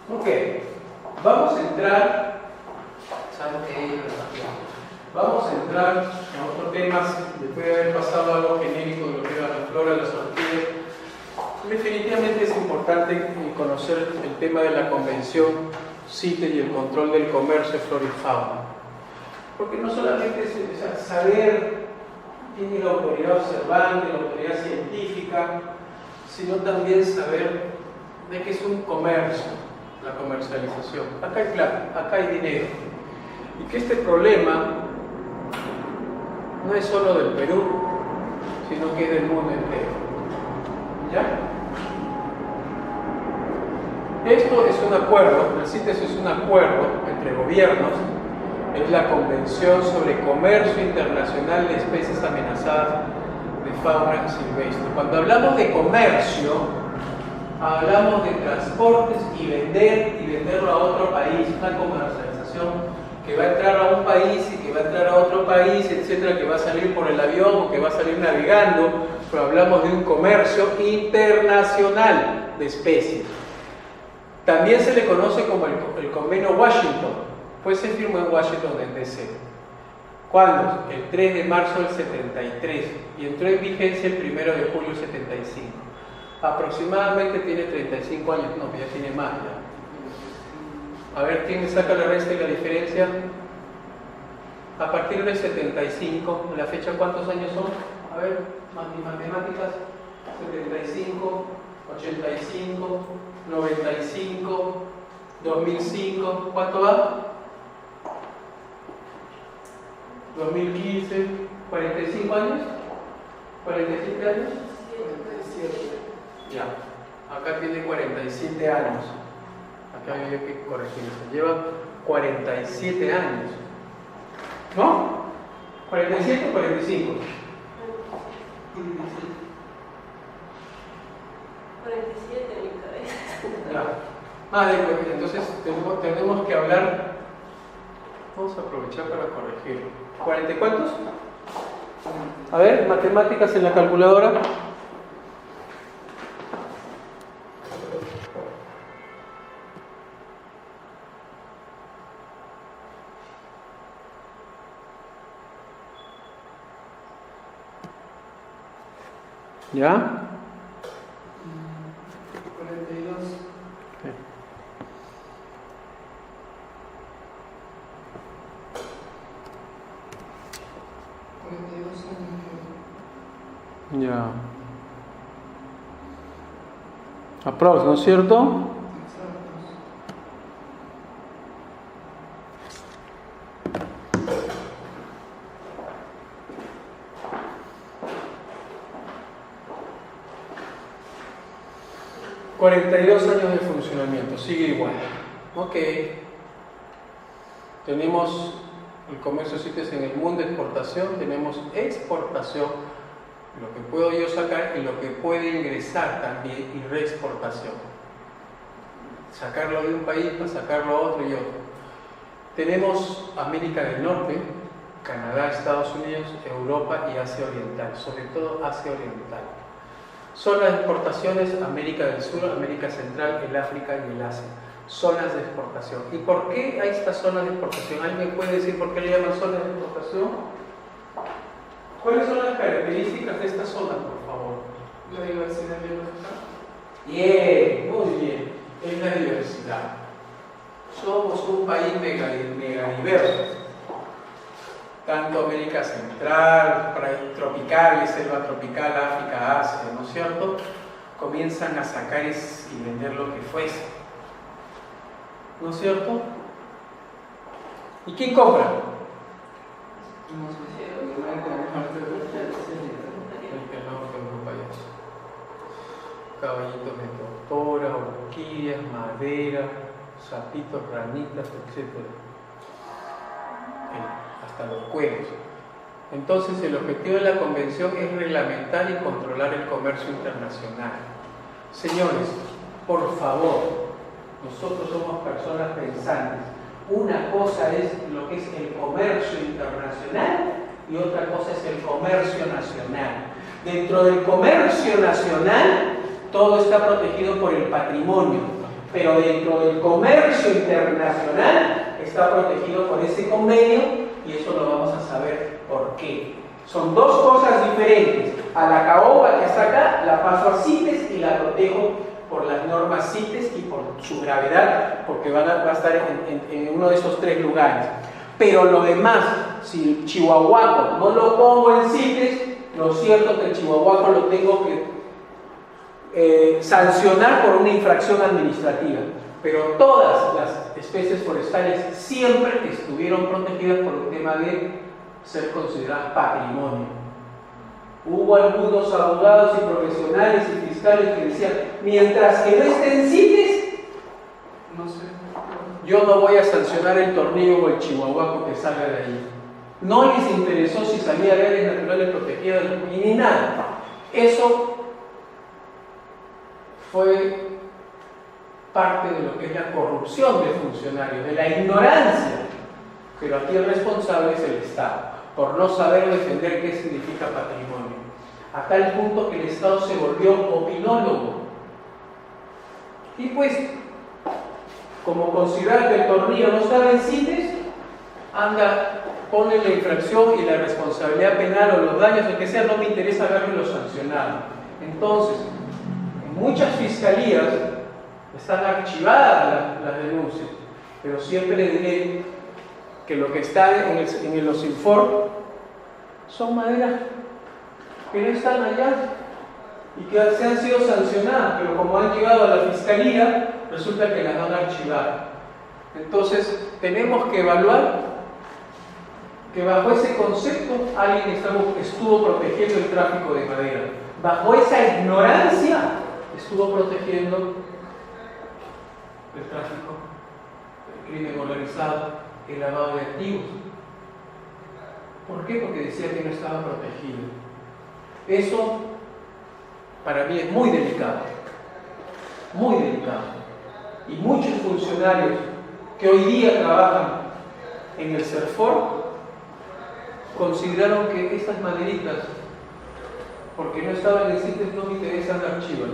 Ok, vamos a entrar, ¿saben qué? Vamos a entrar en otros temas, después de haber pasado algo genérico de lo que era la flora, las orquídeas. Definitivamente es importante conocer el tema de la Convención CITES y el control del comercio de flora y fauna. Porque no solamente es saber quién es la autoridad observante, la autoridad científica, sino también saber de qué es un comercio, la comercialización. Acá hay plata, acá hay dinero. Y que este problema no es solo del Perú, sino que es del mundo entero. ¿Ya? Esto es un acuerdo, el CITES es un acuerdo entre gobiernos, es la Convención sobre Comercio Internacional de Especies Amenazadas de Fauna Silvestre. Cuando hablamos de comercio, hablamos de transportes y venderlo a otro país, una comercialización que va a entrar a un país y que va a entrar a otro país, etcétera, que va a salir por el avión o que va a salir navegando, pero hablamos de un comercio internacional de especies. También se le conoce como el Convenio Washington, pues se firmó en Washington en DC. ¿Cuándo? El 3 de marzo del 73 y entró en vigencia el 1 de julio del 75. Aproximadamente tiene 35 años, no, ya tiene más ya. A ver, ¿quién me saca la resta y la diferencia? A partir del 75, ¿en la fecha cuántos años son? A ver, matemáticas, 75, 85, 95, 2005, ¿cuánto va? 2015, 45 años, 47 años, 47. Ya, acá tiene 47 años. Acá había que corregirse. Lleva 47 años. ¿No? ¿47 o 45? 47 en mi cabeza. Ya. Entonces tenemos que hablar. Vamos a aprovechar para corregir. ¿40 y cuántos? A ver, matemáticas en la calculadora. ¿Ya? 42. Okay. Ya. Aprox, ¿no es cierto? 42 años de funcionamiento, sigue igual. Ok. Tenemos el comercio CITES en el mundo, exportación, tenemos exportación, lo que puedo yo sacar y lo que puede ingresar también, y reexportación. Sacarlo de un país para sacarlo a otro y otro. Tenemos América del Norte, Canadá, Estados Unidos, Europa y Asia Oriental, sobre todo Asia Oriental. Zonas de exportaciones, América del Sur, América Central, el África y el Asia. Zonas de exportación. ¿Y por qué hay estas zonas de exportación? ¿Alguien puede decir por qué le llaman zonas de exportación? ¿Cuáles son las características de estas zonas, por favor? La diversidad biológica. Bien, muy bien. Es la diversidad. Somos un país mega diverso. Tanto América Central, tropicales, selva tropical, África, Asia, ¿no es cierto? Comienzan a sacar y vender lo que fuese. ¿No es cierto? ¿Y quién compra? Caballitos de tortora, orquídeas, madera, sapitos, ranitas, etc. Hasta los cueros. Entonces el objetivo de la convención es reglamentar y controlar el comercio internacional. Señores, por favor, nosotros somos personas pensantes. Una cosa es lo que es el comercio internacional y otra cosa es el comercio nacional. Dentro del comercio nacional todo está protegido por el patrimonio. pero dentro del comercio internacional está protegido por ese convenio y eso lo vamos a saber por qué. Son dos cosas diferentes. A la caoba que está acá la paso a CITES y la protejo por las normas CITES y por su gravedad, porque va a estar en uno de esos tres lugares. Pero lo demás, si el chihuahuaco no lo pongo en CITES, lo cierto es que el chihuahuaco lo tengo que sancionar por una infracción administrativa. Pero todas las especies forestales siempre estuvieron protegidas por el tema de ser consideradas patrimonio. Hubo algunos abogados y profesionales y fiscales que decían, mientras que no estén CITES, No sé. yo no voy a sancionar el tornillo o el chihuahuaco que salga de ahí. No les interesó si salía de áreas naturales protegidas ni nada. Eso fue parte de lo que es la corrupción de funcionarios, de la ignorancia. Pero aquí el responsable es el Estado, por no saber defender qué significa patrimonio. A tal punto que el Estado se volvió opinólogo. Y pues, como considerar que el tornillo no estaba en CITES, anda, pone la infracción y la responsabilidad penal o los daños, o que sea, no me interesa haberlo sancionado. Entonces, en muchas fiscalías están archivadas las denuncias, pero siempre le diré que lo que está en los informes son maderas que no están allá y que se han sido sancionadas, pero como han llegado a la fiscalía, resulta que las van a archivar. Entonces, tenemos que evaluar que bajo ese concepto alguien estuvo protegiendo el tráfico de madera. Bajo esa ignorancia estuvo protegiendo el tráfico, el crimen organizado, el lavado de activos. ¿Por qué? Porque decía que no estaba protegido. Eso para mí es muy delicado, muy delicado. Y muchos funcionarios que hoy día trabajan en el CERFOR consideraron que estas maderitas, porque no estaban en CITES, no me interesan archivos.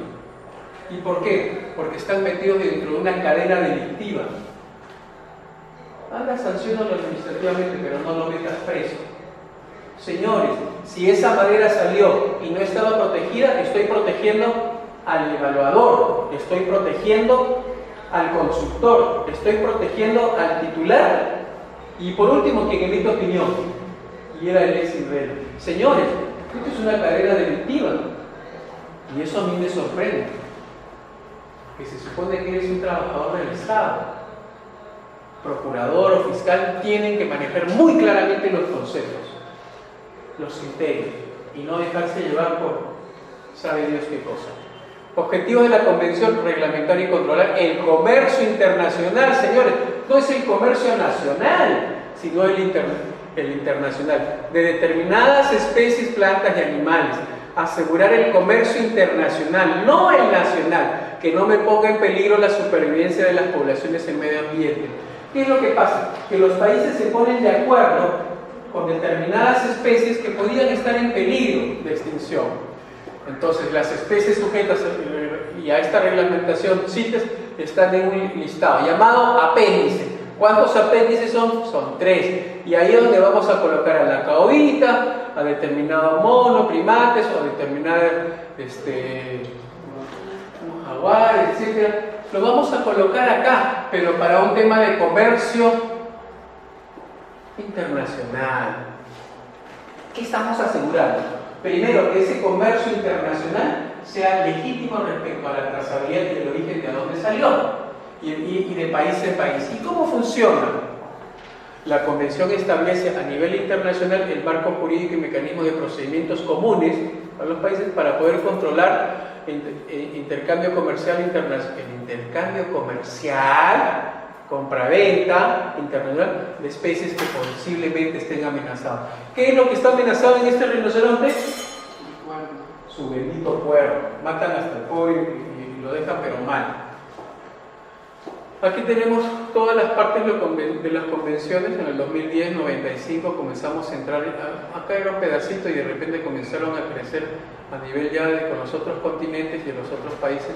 ¿Y por qué? Porque están metidos dentro de una cadena delictiva. Anda, sanciónalo administrativamente, pero no lo metas preso. Señores, si esa madera salió y no estaba protegida, estoy protegiendo al evaluador, estoy protegiendo al consultor, estoy protegiendo al titular y por último quien emite opinión, y era el ex Israel. Señores, esto es una cadena delictiva y eso a mí me sorprende, que se supone que eres un trabajador del Estado, procurador o fiscal, tienen que manejar muy claramente los conceptos, los criterios y no dejarse llevar por sabe Dios qué cosa. Objetivo de la Convención: reglamentar y controlar el comercio internacional, señores. No es el comercio nacional, sino el internacional, de determinadas especies, plantas y animales. Asegurar el comercio internacional, no el nacional, que no me ponga en peligro la supervivencia de las poblaciones en medio ambiente. ¿Qué es lo que pasa? Que los países se ponen de acuerdo con determinadas especies que podían estar en peligro de extinción. Entonces, las especies sujetas y a esta reglamentación CITES están en un listado llamado apéndice. ¿Cuántos apéndices son? Son 3. Y ahí es donde vamos a colocar a la caobita, a determinado mono, primates, o a determinado jaguar, etc. Lo vamos a colocar acá, pero para un tema de comercio internacional. ¿Qué estamos asegurando? Primero, que ese comercio internacional sea legítimo respecto a la trazabilidad y el origen de dónde salió y de país en país. ¿Y cómo funciona? La Convención establece a nivel internacional el marco jurídico y mecanismos de procedimientos comunes a los países para poder controlar el intercambio comercial internacional. El intercambio comercial, compra-venta internacional de especies que posiblemente estén amenazadas. ¿Qué es lo que está amenazado en este rinoceronte? Su bendito cuerno. Matan hasta el pobre y lo dejan pero mal. Aquí tenemos todas las partes de las convenciones. En el 2010, 95 comenzamos a entrar, acá era un pedacito y de repente comenzaron a crecer a nivel ya con los otros continentes y en los otros países,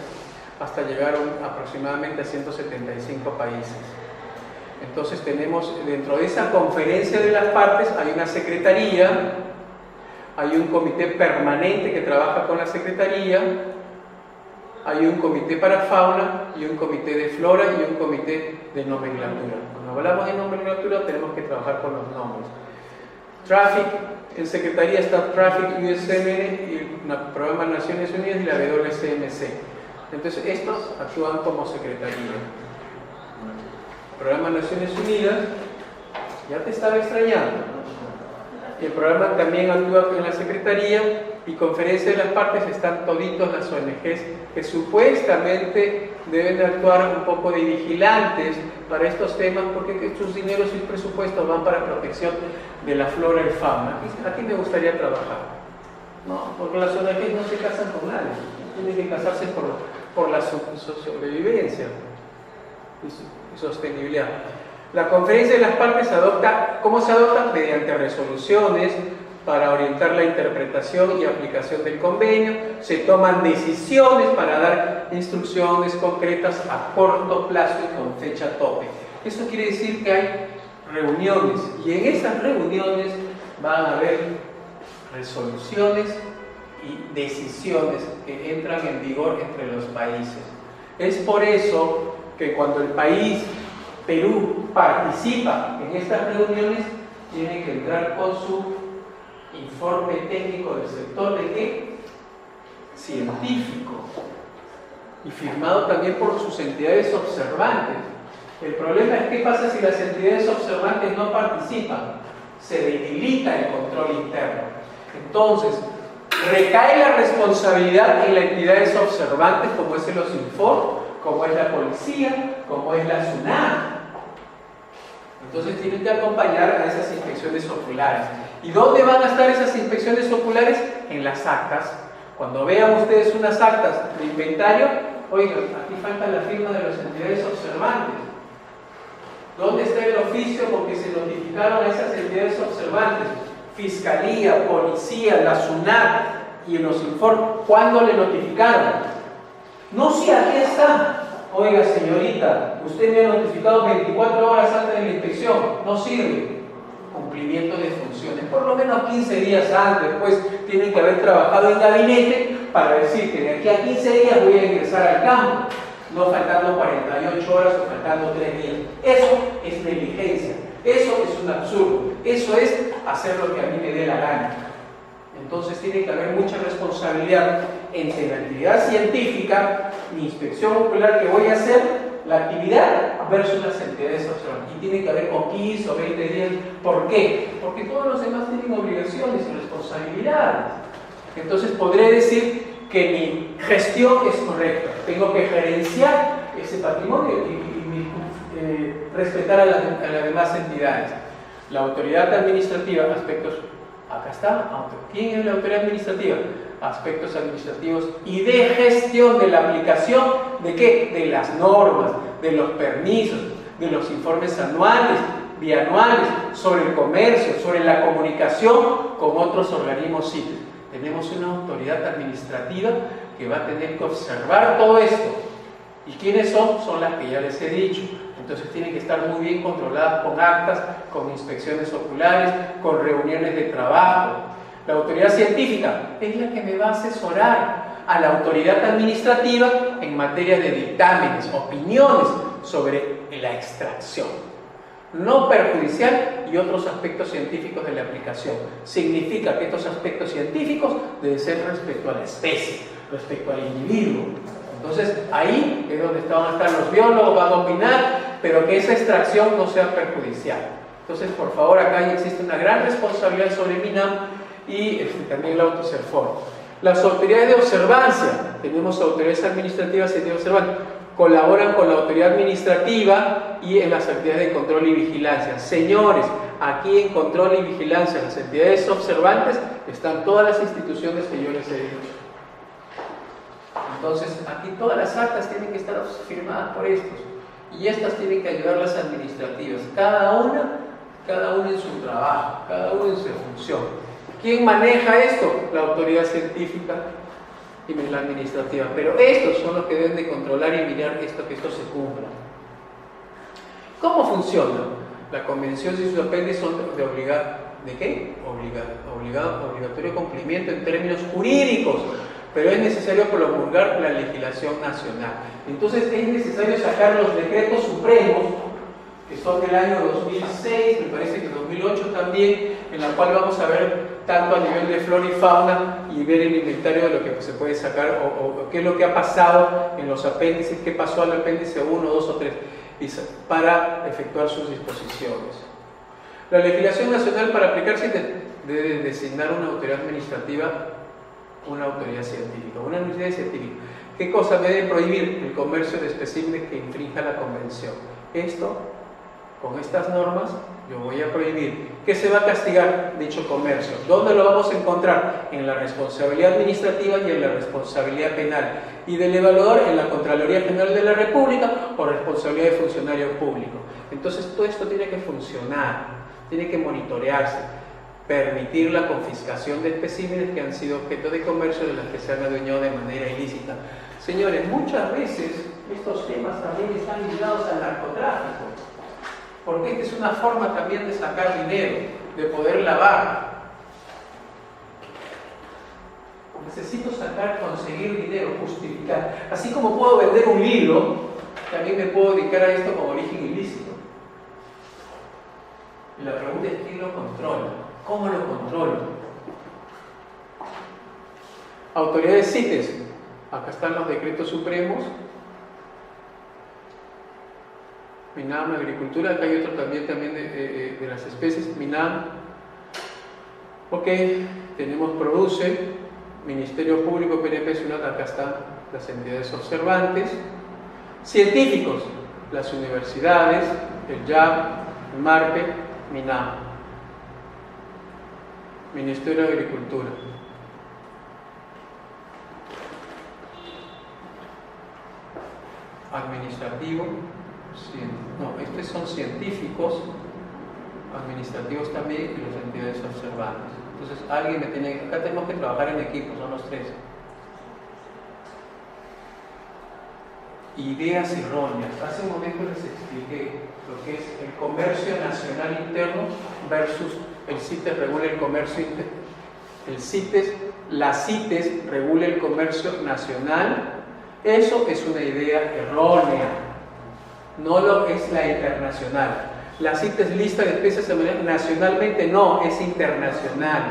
hasta llegar aproximadamente a 175 países. Entonces tenemos, dentro de esa conferencia de las partes, hay una secretaría, hay un comité permanente que trabaja con la secretaría, hay un comité para fauna y un comité de flora y un comité de nomenclatura. Cuando hablamos de nomenclatura tenemos que trabajar con los nombres. Traffic, en secretaría está Traffic USMN y el Programa de Naciones Unidas y la WCMC. Entonces estos actúan como secretaría. Programa de Naciones Unidas, ya te estaba extrañando. El programa también actúa en la secretaría y conferencia de las partes están toditos las ONGs que supuestamente deben de actuar un poco de vigilantes para estos temas porque sus dineros y presupuestos van para protección de la flora y fauna. Aquí me gustaría trabajar, ¿no? Porque las ONGs no se casan con nadie, tienen que casarse por la sobrevivencia y sostenibilidad. La conferencia de las partes se adopta, ¿cómo se adopta? Mediante resoluciones para orientar la interpretación y aplicación del convenio, se toman decisiones para dar instrucciones concretas a corto plazo y con fecha tope. Esto quiere decir que hay reuniones y en esas reuniones van a haber resoluciones y decisiones que entran en vigor entre los países. Es por eso que cuando el país Perú participa en estas reuniones, tiene que entrar con su informe técnico del sector de qué? Científico y firmado también por sus entidades observantes. El problema es qué pasa si las entidades observantes no participan, se debilita el control interno. Entonces, recae la responsabilidad en las entidades observantes como es el OSINFOR, como es la policía, como es la SUNAT. Entonces tienen que acompañar a esas inspecciones oculares. ¿Y dónde van a estar esas inspecciones oculares? En las actas. Cuando vean ustedes unas actas de inventario, oigan, aquí falta la firma de las entidades observantes. ¿Dónde está el oficio con que se notificaron a esas entidades observantes? Fiscalía, policía, la SUNAT y los informes. ¿Cuándo le notificaron? No, si aquí está. Oiga, señorita, usted me ha notificado 24 horas antes de la inspección. No sirve. Cumplimiento de funciones. Por lo menos 15 días antes, pues tienen que haber trabajado en gabinete para decir que de aquí a 15 días voy a ingresar al campo. No faltando 48 horas o faltando 3 días. Eso es negligencia. Eso es un absurdo. Eso es hacer lo que a mí me dé la gana. Entonces tiene que haber mucha responsabilidad entre la actividad científica, mi inspección ocular que voy a hacer, la actividad versus las entidades observantes. Y tiene que haber con 15 o 20 días. ¿Por qué? Porque todos los demás tienen obligaciones y responsabilidades. Entonces podré decir que mi gestión es correcta. Tengo que gerenciar ese patrimonio y respetar a las demás entidades. La autoridad administrativa, aspectos. Acá está. ¿Quién es la autoridad administrativa? Aspectos administrativos y de gestión de la aplicación ¿de qué? De las normas, de los permisos, de los informes anuales, bianuales, sobre el comercio, sobre la comunicación con otros organismos civiles. Tenemos una autoridad administrativa que va a tener que observar todo esto. ¿Y quiénes son? Son las que ya les he dicho. Entonces tienen que estar muy bien controladas con actas, con inspecciones oculares, con reuniones de trabajo. La autoridad científica es la que me va a asesorar a la autoridad administrativa en materia de dictámenes, opiniones sobre la extracción no perjudicial y otros aspectos científicos de la aplicación. Significa que estos aspectos científicos deben ser respecto a la especie, respecto al individuo. Entonces ahí es donde van a estar los biólogos, van a opinar, pero que esa extracción no sea perjudicial. Entonces, por favor, acá ya existe una gran responsabilidad sobre MINAM y también la AUTOCERFOR. Las autoridades de observancia, tenemos autoridades administrativas y de observancia, colaboran con la autoridad administrativa y en las actividades de control y vigilancia. Señores, aquí en control y vigilancia, las entidades observantes, están todas las instituciones que yo les he dicho. Entonces, aquí todas las actas tienen que estar firmadas por estos y estas tienen que ayudar las administrativas, cada una en su trabajo, cada una en su función. ¿Quién maneja esto? La autoridad científica. y la administrativa. Pero estos son los que deben de controlar y mirar que esto se cumpla. ¿Cómo funciona? La convención y sus apéndices son de obligatorio cumplimiento en términos jurídicos, pero es necesario promulgar la legislación nacional. Entonces es necesario sacar los decretos supremos, que son del año 2006, me parece que 2008 también, en la cual vamos a ver tanto a nivel de flora y fauna y ver el inventario de lo que se puede sacar o qué es lo que ha pasado en los apéndices, qué pasó al apéndice 1, 2 o 3, para efectuar sus disposiciones. La legislación nacional para aplicarse debe designar una autoridad administrativa, una autoridad científica. Una autoridad científica. ¿Qué cosa debe prohibir? El comercio de especímenes que infrinja la convención. Esto, con estas normas, yo voy a prohibir. ¿Qué se va a castigar? Dicho comercio. ¿Dónde lo vamos a encontrar? En la responsabilidad administrativa y en la responsabilidad penal. Y del evaluador en la Contraloría General de la República o responsabilidad de funcionario público. Entonces todo esto tiene que funcionar, tiene que monitorearse, permitir la confiscación de especímenes que han sido objeto de comercio de las que se han adueñado de manera ilícita. Señores, muchas veces estos temas también están ligados al narcotráfico, porque esta es una forma también de sacar dinero, de poder lavar. Necesito conseguir dinero, justificar. Así como puedo vender un libro, también me puedo dedicar a esto con origen ilícito. Y la pregunta es: ¿quién lo controla? ¿Cómo lo controlo? Autoridades CITES. Acá están los decretos supremos. MINAM, agricultura. Acá hay otro también de las especies. MINAM. Ok, tenemos PRODUCE, Ministerio Público, PNP, Ciudad. Acá están las entidades observantes. Científicos, las universidades, el YAP, el MARPE, MINAM. Ministerio de Agricultura. Administrativo, estos son científicos, administrativos también y las entidades observantes. Entonces acá tenemos que trabajar en equipo, son los tres. Ideas erróneas. Hace un momento les expliqué lo que es el comercio nacional interno versus el CITES regula el comercio interno. La CITES regula el comercio nacional. Eso es una idea errónea. No lo es la internacional. La CITES lista de especies nacionalmente, no, es internacional.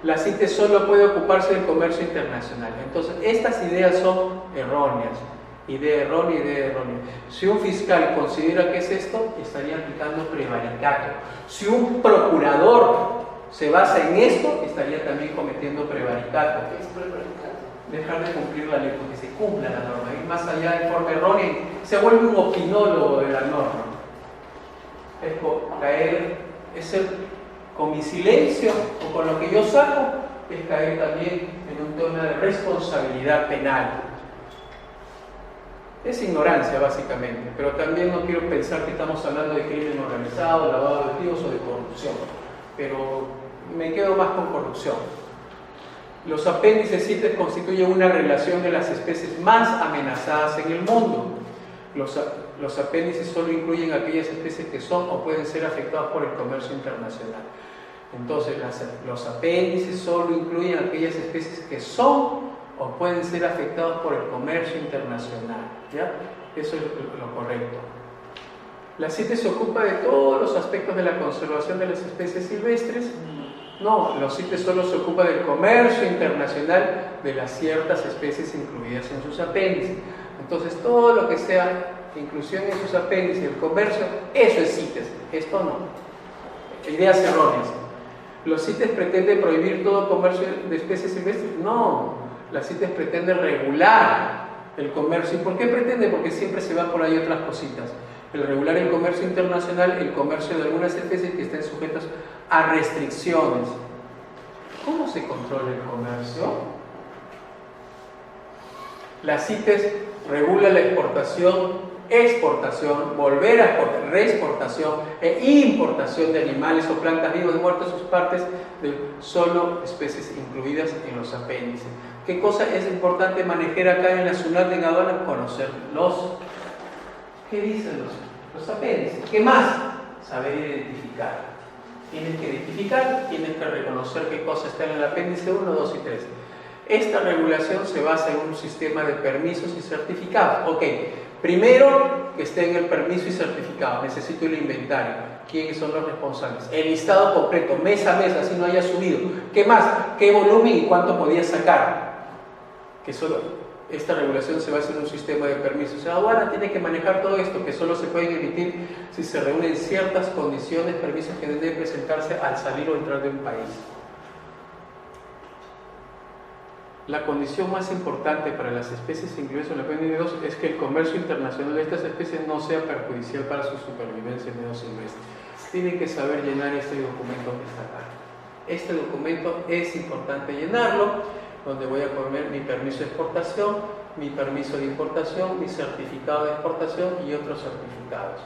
La CITES solo puede ocuparse del comercio internacional. Entonces, estas ideas son erróneas. Idea errónea, idea errónea. Si un fiscal considera que es esto, estaría aplicando prevaricato. Si un procurador se basa en esto, estaría también cometiendo prevaricato. ¿Qué es prevaricato? Dejar de cumplir la ley, porque se cumpla la norma. Ir más allá de forma errónea, se vuelve un opinólogo de la norma. Es ser con mi silencio o con lo que yo saco, es caer también en un tema de responsabilidad penal. Es ignorancia básicamente, pero también no quiero pensar que estamos hablando de crimen organizado, lavado de activos o de corrupción, pero me quedo más con corrupción. Los apéndices CITES constituyen una relación de las especies más amenazadas en el mundo. Los apéndices solo incluyen aquellas especies que son o pueden ser afectadas por el comercio internacional. Entonces, los apéndices solo incluyen aquellas especies que son o pueden ser afectados por el comercio internacional. ¿Ya? Eso es lo correcto. La CITES se ocupa de todos los aspectos de la conservación de las especies silvestres. No, los CITES solo se ocupa del comercio internacional de las ciertas especies incluidas en sus apéndices. Entonces, todo lo que sea inclusión en sus apéndices, el comercio, eso es CITES. Esto no. Ideas erróneas. ¿Los CITES pretenden prohibir todo comercio de especies silvestres? No. La CITES pretende regular el comercio. ¿Y por qué pretende? Porque siempre se van por ahí otras cositas. El regular el comercio internacional, el comercio de algunas especies que estén sujetas a restricciones. ¿Cómo se controla el comercio? La CITES regula la exportación exportación, volver a exportar, reexportación e importación de animales o plantas vivas muertas sus partes de solo especies incluidas en los apéndices. ¿Qué cosa es importante manejar acá en la SUNAT en aduanas? Conocer ¿qué dicen los apéndices? ¿Qué más? Saber identificar. Tienes que identificar, tienes que reconocer qué cosa está en el apéndice 1, 2 y 3. Esta regulación se basa en un sistema de permisos y certificados. Ok, primero que esté en el permiso y certificado, necesito el inventario. ¿Quiénes son los responsables? El listado completo, mes a mes, así no haya subido. ¿Qué más? ¿Qué volumen y cuánto podía sacar? Que solo esta regulación se basa en un sistema de permisos. La aduana tiene que manejar todo esto, que solo se pueden emitir si se reúnen ciertas condiciones, permisos que deben presentarse al salir o entrar de un país. La condición más importante para las especies incluidas en el apéndice 2 es que el comercio internacional de estas especies no sea perjudicial para su supervivencia en medio silvestre. Tienen que saber llenar este documento que está acá. Este documento es importante llenarlo, donde voy a poner mi permiso de exportación, mi permiso de importación, mi certificado de exportación y otros certificados.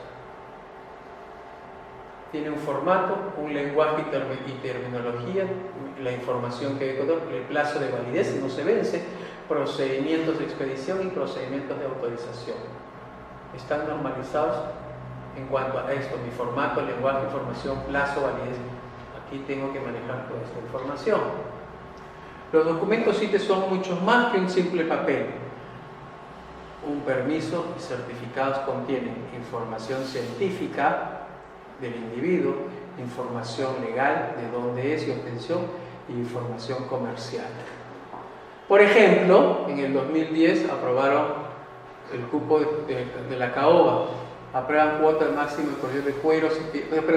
Tiene un formato, un lenguaje y terminología, la información que hay que contar, el plazo de validez no se vence, procedimientos de expedición y procedimientos de autorización. Están normalizados en cuanto a esto, mi formato, lenguaje, información, plazo, validez. Aquí tengo que manejar toda esta información. Los documentos CITES son muchos más que un simple papel. Un permiso y certificados contienen información científica del individuo, información legal de dónde es y obtención, y información comercial. Por ejemplo, en el 2010 aprobaron el cupo de la caoba, aprueban cuota máxima de cueros,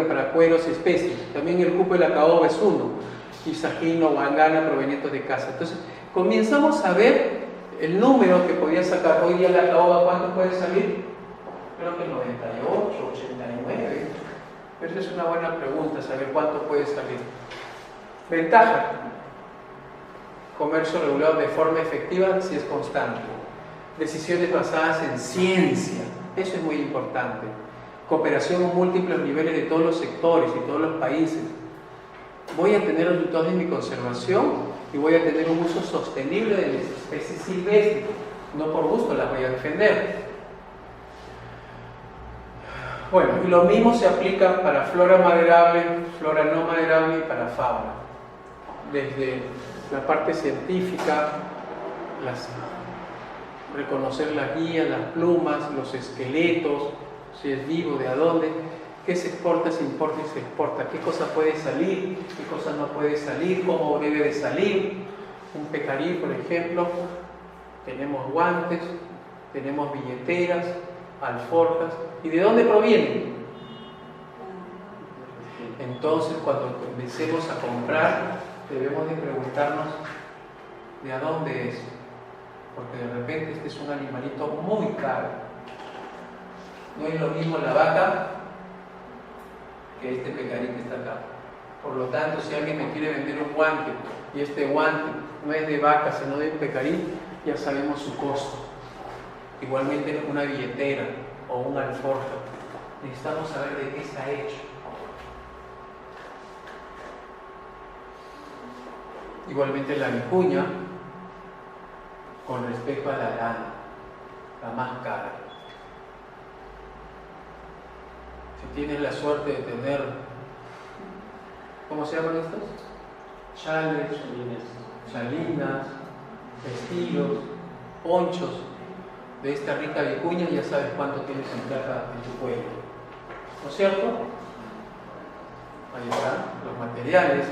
para cueros y especies. También el cupo de la caoba es 1. Isagino, guangana, provenientes de caza. Entonces, comenzamos a ver el número que podía sacar. Hoy día la caoba, ¿cuánto puede salir? Creo que 98, 89. Esa es una buena pregunta, saber cuánto puede salir. Ventaja: comercio regulado de forma efectiva si es constante. Decisiones basadas en ciencia, eso es muy importante. Cooperación en múltiples niveles de todos los sectores y todos los países. Voy a tener resultados en mi conservación y voy a tener un uso sostenible de las especies silvestres. No por gusto las voy a defender. Bueno, y lo mismo se aplica para flora maderable, flora no maderable y para fauna. Desde la parte científica, reconocer las guías, las plumas, los esqueletos, si es vivo, de a dónde. ¿Qué se exporta, se importa y se exporta? ¿Qué cosa puede salir? ¿Qué cosa no puede salir? ¿Cómo debe de salir? Un pecarí, por ejemplo, tenemos guantes, tenemos billeteras, alforjas. ¿Y de dónde provienen? Entonces, cuando empecemos a comprar, debemos de preguntarnos de a dónde es. Porque de repente este es un animalito muy caro. No es lo mismo la vaca que este pecarí que está acá. Por lo tanto, si alguien me quiere vender un guante y este guante no es de vaca sino de pecarí, ya sabemos su costo. Igualmente una billetera o una alforja, necesitamos saber de qué está hecho. Igualmente la vicuña con respecto a la lana, la más cara. Si tienes la suerte de tener, ¿cómo se llaman estos? Chales, chalinas, vestidos, ponchos de esta rica vicuña, ya sabes cuánto tienes en plata en tu cuello, ¿no es cierto? Ahí están los materiales.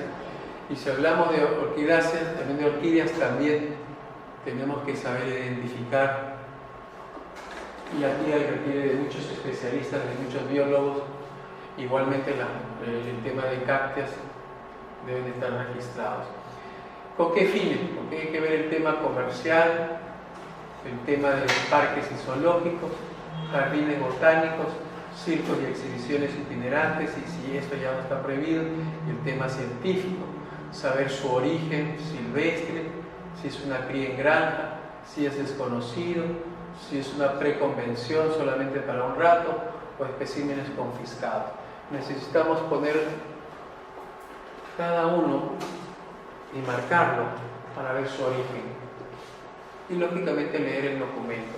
Y si hablamos de orquidáceas, también de orquídeas, también tenemos que saber identificar. Y aquí requiere de muchos especialistas, de muchos biólogos. Igualmente el tema de cactáceas deben estar registrados. ¿Con qué fines? Porque hay que ver el tema comercial, el tema de parques y zoológicos, jardines botánicos, circos y exhibiciones itinerantes, y si esto ya no está prohibido, y el tema científico, saber su origen silvestre, si es una cría en granja, si es desconocido, si es una preconvención solamente para un rato o especímenes confiscados. Necesitamos poner cada uno y marcarlo para ver su origen y lógicamente leer el documento.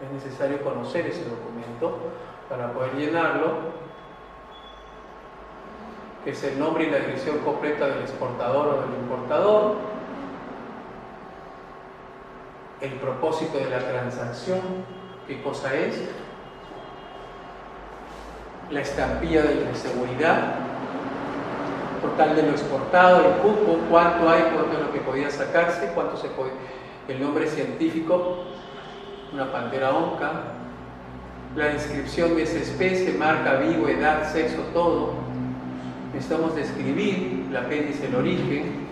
Es necesario conocer ese documento para poder llenarlo, que es el nombre y la dirección completa del exportador o del importador, el propósito de la transacción, qué cosa es, la estampilla de seguridad, total de lo exportado, el cupo, cuánto hay, cuánto es lo que podía sacarse, cuánto se puede, el nombre científico, una pantera onca, la descripción de esa especie, marca, vivo, edad, sexo, todo. Necesitamos describir el apéndice, el origen,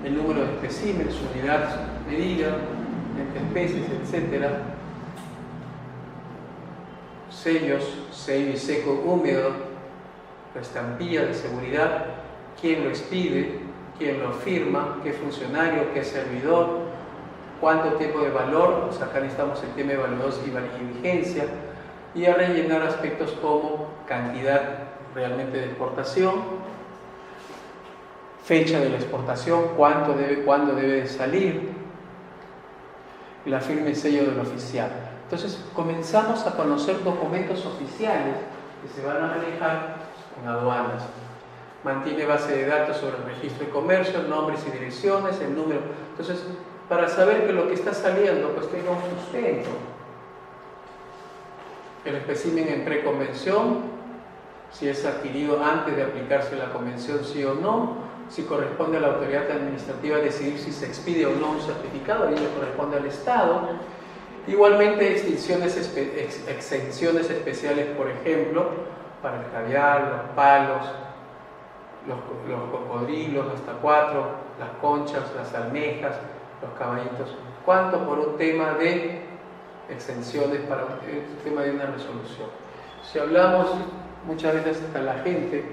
el número de especímenes, su unidad medida, entre especies, etc. Sellos, sello y seco húmedo, la estampilla de seguridad, quién lo expide, quién lo firma, qué funcionario, qué servidor, cuánto tiempo de valor, o sea, acá necesitamos el tema de validez y vigencia, y a rellenar aspectos como cantidad realmente de exportación, fecha de la exportación, cuándo debe de salir, la firma y sello del oficial. Entonces comenzamos a conocer documentos oficiales que se van a manejar en aduanas. Mantiene base de datos sobre el registro de comercio, nombres y direcciones, el número. Entonces, para saber que lo que está saliendo pues tenga un sustento. El espécimen en preconvención, si es adquirido antes de aplicarse la convención sí o no, si corresponde a la autoridad administrativa decidir si se expide o no un certificado, y le corresponde al Estado. Igualmente exenciones especiales, por ejemplo, para el caviar, los palos, los cocodrilos, hasta 4, las conchas, las almejas, los caballitos. ¿Cuánto por un tema de exenciones para el tema de una resolución? Si hablamos muchas veces a la gente,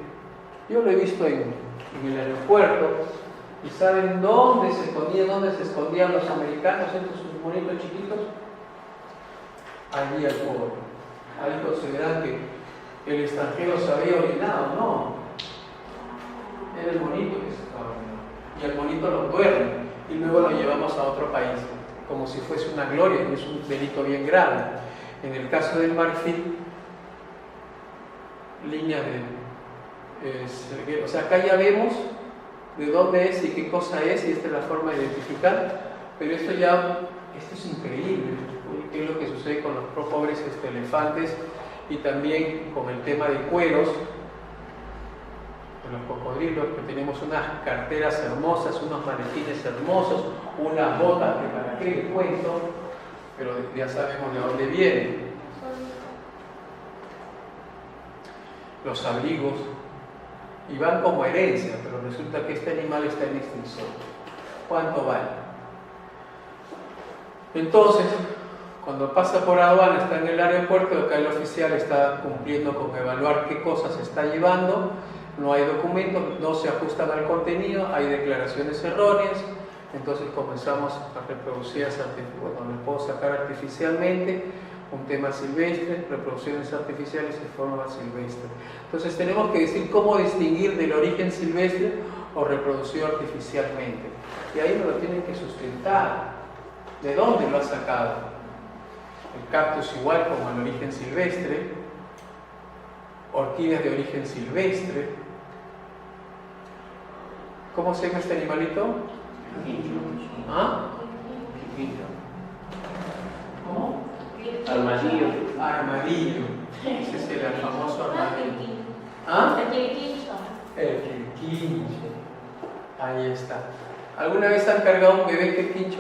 yo lo he visto en el aeropuerto, y ¿saben dónde se escondían los americanos entre sus monitos chiquitos? Allí al pobre. Ahí consideran que el extranjero se había orinado, no. Era el monito que se estaba orinando. Y el monito lo duerme y luego lo llevamos a otro país, como si fuese una gloria, y es un delito bien grave. En el caso del marfil, línea de o sea, acá ya vemos de dónde es y qué cosa es, y esta es la forma de identificar, pero esto es increíble, qué es lo que sucede con los pobres elefantes, y también con el tema de cueros, de los cocodrilos, que tenemos unas carteras hermosas, unos maletines hermosos, unas botas que para qué les cuento, pero ya sabemos de dónde vienen. Los abrigos, y van como herencia, pero resulta que este animal está en extinción. ¿Cuánto vale? Entonces, cuando pasa por aduana, está en el aeropuerto, acá el oficial está cumpliendo con evaluar qué cosas se está llevando, no hay documentos, no se ajustan al contenido, hay declaraciones erróneas, entonces comenzamos a reproducir, bueno, les puedo sacar artificialmente un tema silvestre, reproducciones artificiales de forma silvestre. Entonces tenemos que decir cómo distinguir del origen silvestre o reproducido artificialmente. Y ahí me lo tienen que sustentar. ¿De dónde lo ha sacado? El cactus igual como el origen silvestre, orquídeas de origen silvestre. ¿Cómo se llama este animalito? ¿Ah? ¿Cómo? Armadillo. Armadillo. Ese es el famoso armadillo. ¿Ah? El quirquincho. Ahí está. ¿Alguna vez han cargado un bebé quirquincho?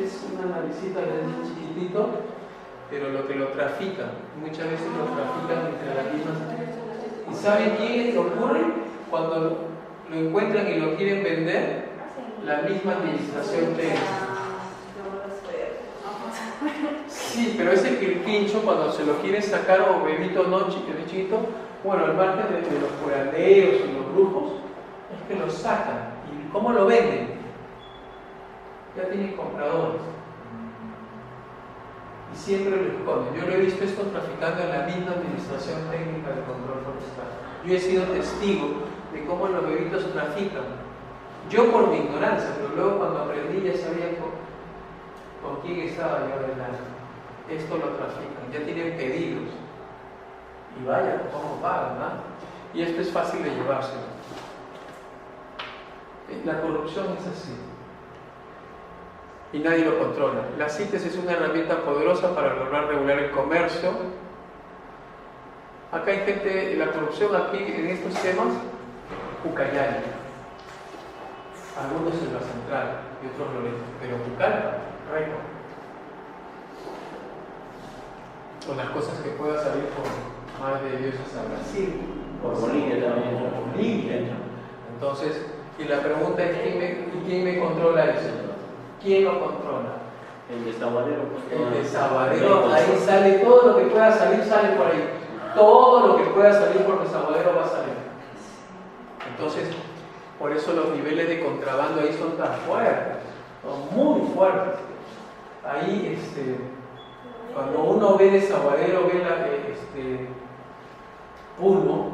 Es una naricita chiquitito, pero lo que lo trafican, muchas veces lo trafican entre las mismas. ¿Y saben quién ocurre? Cuando lo encuentran y lo quieren vender, la misma administración de sí, pero ese quirquincho, cuando se lo quieren sacar o bebito no chiquito, bueno, al margen de los curanderos y los brujos, es que lo sacan. ¿Y cómo lo venden? Ya tienen compradores. y siempre lo esconden. Yo lo he visto esto traficando en la misma Administración Técnica de Control Forestal. Yo he sido testigo de cómo los bebitos trafican. Yo por mi ignorancia, pero luego cuando aprendí ya sabía con quién estaba yo hablando. Esto lo trafican, ya tienen pedidos. Y vaya, ¿cómo pagan? ¿No? Y esto es fácil de llevárselo. La corrupción es así. Y nadie lo controla. La CITES es una herramienta poderosa para lograr regular el comercio. Acá hay gente, la corrupción aquí en estos temas, Ucayali. Algunos en la central y otros Loreto, pero Pucallpa, Reino. O las cosas que pueda salir por Madre de Dios a Brasil. Por Bolivia también. Por Bolivia. Entonces, y la pregunta es: ¿quién me controla eso? ¿Quién lo controla? El desaguadero. El desaguadero, ahí sale todo lo que pueda salir, sale por ahí. Todo lo que pueda salir por desaguadero va a salir. Entonces, por eso los niveles de contrabando ahí son tan fuertes, son muy fuertes. Ahí, cuando uno ve desaguadero, ve Puno,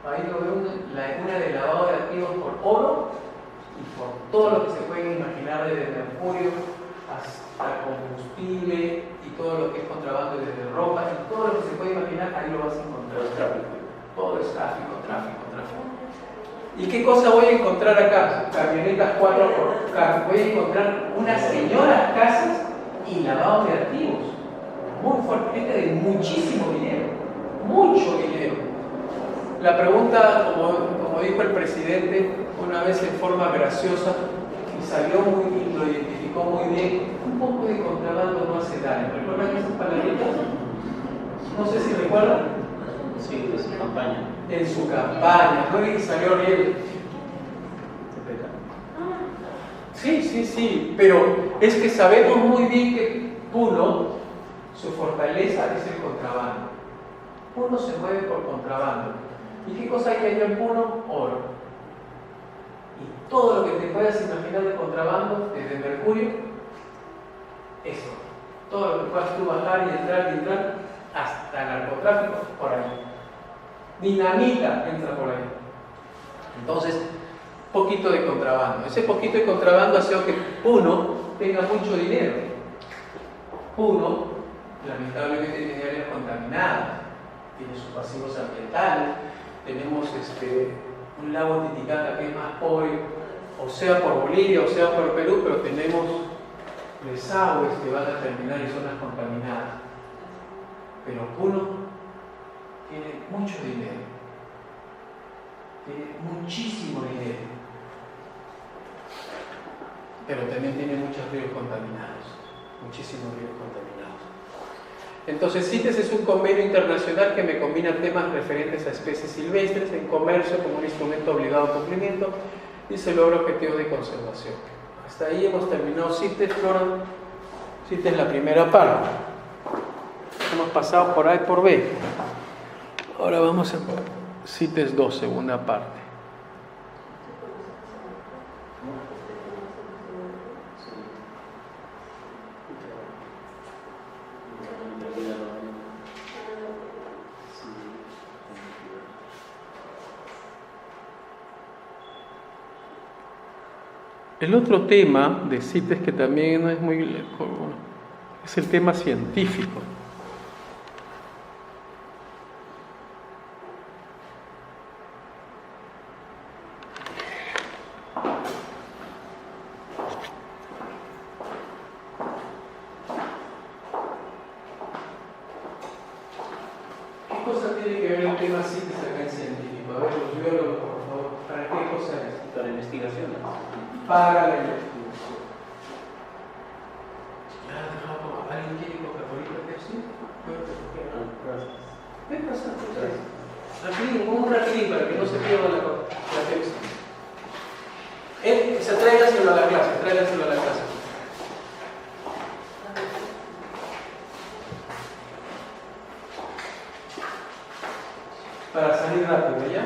ahí lo ve una de lavado de activos por oro y por todo lo que se pueden imaginar, desde mercurio hasta combustible y todo lo que es contrabando, desde ropa y todo lo que se puede imaginar, ahí lo vas a encontrar. Todo es tráfico. ¿Y qué cosa voy a encontrar acá? Camionetas 4x4. Voy a encontrar unas señoras casas y lavado de activos. Muy fuerte, gente de muchísimo dinero. Mucho dinero. La pregunta, como dijo el presidente una vez en forma graciosa, y salió lo identificó muy bien: un poco de contrabando no hace daño. ¿Recuerdan esas palabritas? No sé si recuerdan. Sí, de su campaña. En su campaña, ¿no? Y salió bien. Sí, pero es que sabemos muy bien que Puno, su fortaleza es el contrabando. Puno se mueve por contrabando. ¿Y qué cosa hay allá en Puno? Oro. Y todo lo que te puedas imaginar de contrabando, desde mercurio, eso. Todo lo que puedas tú bajar y entrar, hasta el narcotráfico, por ahí. Dinamita entra por ahí. Entonces, poquito de contrabando. Ese poquito de contrabando hace que Puno tenga mucho dinero. Puno, lamentablemente, tiene áreas contaminadas, tiene sus pasivos ambientales. Tenemos un lago Titicaca que es más pobre, o sea por Bolivia, o sea por Perú, pero tenemos desagües que van a terminar en zonas contaminadas. Pero Puno tiene mucho dinero, tiene muchísimo dinero, pero también tiene muchos ríos contaminados, muchísimos ríos contaminados. Entonces, CITES es un convenio internacional que me combina temas referentes a especies silvestres en comercio como un instrumento obligado a cumplimiento y se logra objetivos de conservación. Hasta ahí hemos terminado CITES, Flora. CITES la primera parte. Hemos pasado por A y por B. Ahora vamos a CITES 2, segunda parte. El otro tema de CITES que también no es muy... es el tema científico. ¿Qué cosa tiene que ver el tema CITES acá en científico? A ver, los biólogos, por favor, ¿para qué cosa es? Para investigaciones. Para la investigación. ¿Alguien quiere Coca-Cola Pepsi? ¿Qué pasa? Rapidín, un rapidín para que no se pierda la Pepsi. Tráigaselo a la clase, tráigaselo a la clase. Para salir rápido, ¿ya?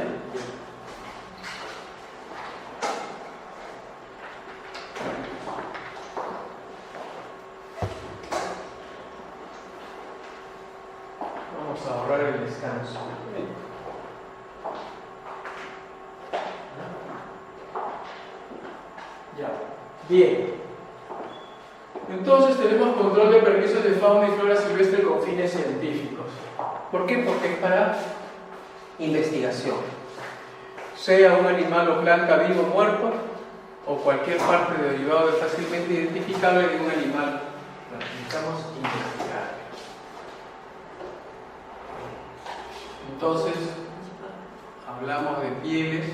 Vamos a ahorrar el descanso. Ya. Bien. Entonces tenemos control de permisos de fauna y flora silvestre con fines científicos. ¿Por qué? Porque es para investigación. Sea un animal o planta vivo o muerto, o cualquier parte derivado de fácilmente identificable de un animal. Necesitamos investigar. Entonces, hablamos de pieles,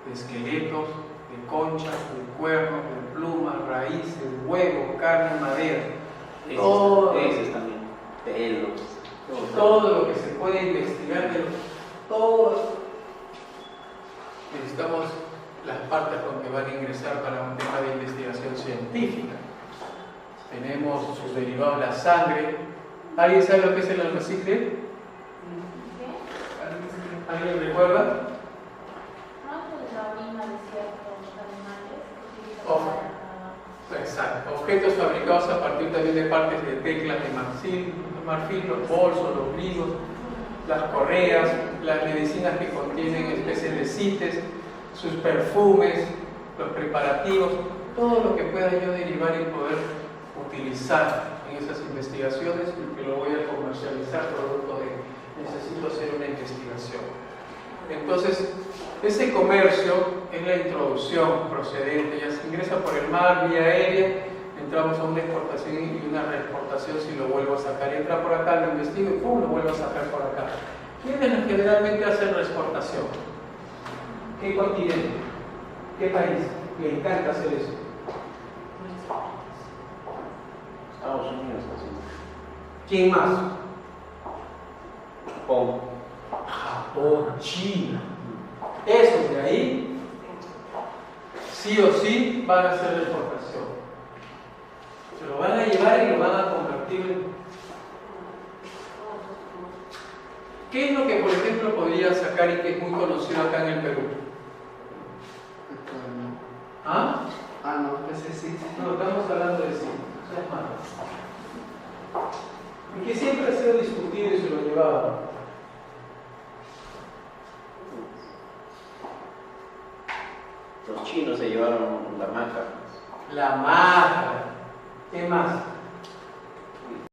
de esqueletos, de conchas, de cuernos, de plumas, raíces, huevos, carne, madera. Peces también, pelos. Todo lo que se puede investigar, todo. Necesitamos las partes con que van a ingresar para un tema de investigación científica. Tenemos sus derivados, la sangre. ¿Alguien sabe lo que es el almacicre? ¿Alguien recuerda? No, pues la orina de ciertos animales que Oh. utilizan Exacto. Objetos fabricados a partir también de partes de teclas de marfil, los bolsos, los bligos, las correas, las medicinas que contienen especies de CITES, sus perfumes, los preparativos, todo lo que pueda yo derivar y poder utilizar en esas investigaciones y que lo voy a comercializar producto de necesito hacer una investigación. Entonces, ese comercio es la introducción procedente, ya se ingresa por el mar, vía aérea, entramos a una exportación y una reexportación si lo vuelvo a sacar. Entra por acá, lo investigo y ¡pum! Lo vuelvo a sacar por acá. ¿Quiénes generalmente hacen reexportación? ¿Qué continente? ¿Qué país? Le encanta hacer eso. Estados Unidos, así. ¿Quién más? Japón. Japón, China. Esos de ahí, sí o sí, van a hacer la exportación. Se lo van a llevar y lo van a convertir en... ¿Qué es lo que, por ejemplo, podría sacar y que es muy conocido acá en el Perú? ¿Ah? No, ese sí. No, estamos hablando de sí. Eso es malo. Porque siempre ha sido discutido y se lo llevaba. Los chinos se llevaron la maca. La maca. ¿Qué más?